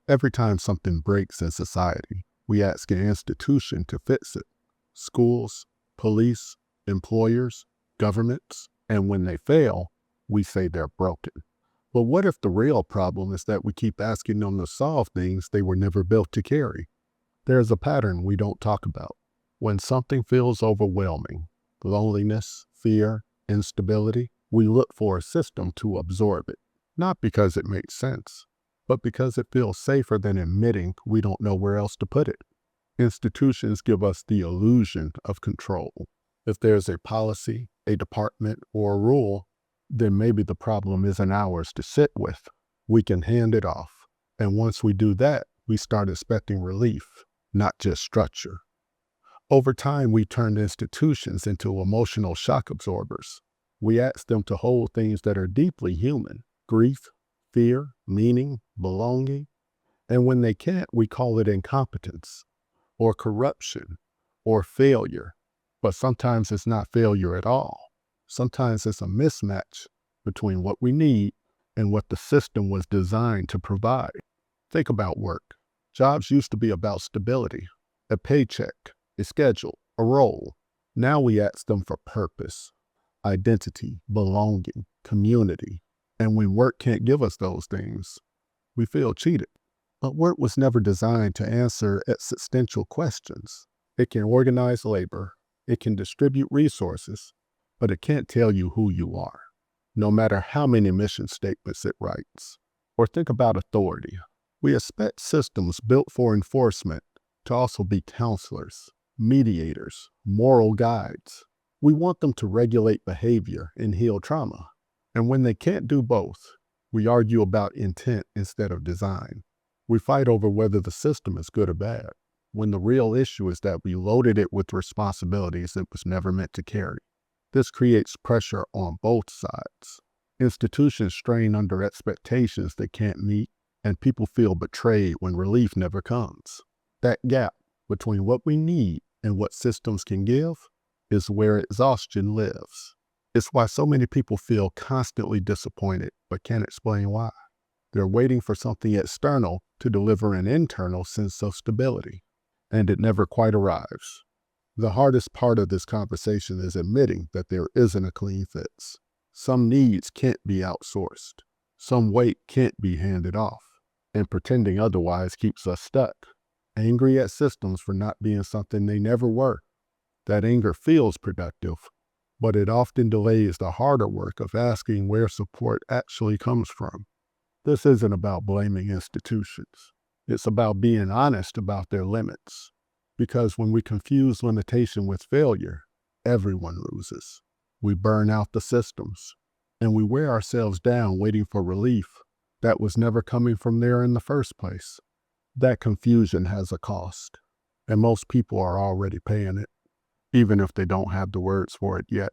Every time something breaks in society, we ask an institution to fix it. Schools, police, employers, governments, and when they fail, we say they're broken. But what if the real problem is that we keep asking them to solve things they were never built to carry? There's a pattern we don't talk about. When something feels overwhelming, loneliness, fear, instability, we look for a system to absorb it. Not because it makes sense, but because it feels safer than admitting we don't know where else to put it. Institutions give us the illusion of control. If there's a policy, a department, or a rule, then maybe the problem isn't ours to sit with. We can hand it off. And once we do that, we start expecting relief, not just structure. Over time, we turn institutions into emotional shock absorbers. We ask them to hold things that are deeply human: grief, fear, meaning, belonging. And when they can't, we call it incompetence, or corruption, or failure. But sometimes it's not failure at all. Sometimes it's a mismatch between what we need and what the system was designed to provide. Think about work. Jobs used to be about stability, a paycheck, a schedule, a role. Now we ask them for purpose, identity, belonging, community. And when work can't give us those things, we feel cheated. But work was never designed to answer existential questions. It can organize labor, it can distribute resources, but it can't tell you who you are, no matter how many mission statements it writes. Or think about authority. We expect systems built for enforcement to also be counselors, mediators, moral guides. We want them to regulate behavior and heal trauma. And when they can't do both, we argue about intent instead of design. We fight over whether the system is good or bad, when the real issue is that we loaded it with responsibilities it was never meant to carry. This creates pressure on both sides. Institutions strain under expectations they can't meet, and people feel betrayed when relief never comes. That gap between what we need and what systems can give is where exhaustion lives. It's why so many people feel constantly disappointed but can't explain why. They're waiting for something external to deliver an internal sense of stability, and it never quite arrives. The hardest part of this conversation is admitting that there isn't a clean fix. Some needs can't be outsourced. Some weight can't be handed off. And pretending otherwise keeps us stuck, angry at systems for not being something they never were. That anger feels productive, but it often delays the harder work of asking where support actually comes from. This isn't about blaming institutions. It's about being honest about their limits. Because when we confuse limitation with failure, everyone loses. We burn out the systems, and we wear ourselves down waiting for relief that was never coming from there in the first place. That confusion has a cost, and most people are already paying it, even if they don't have the words for it yet.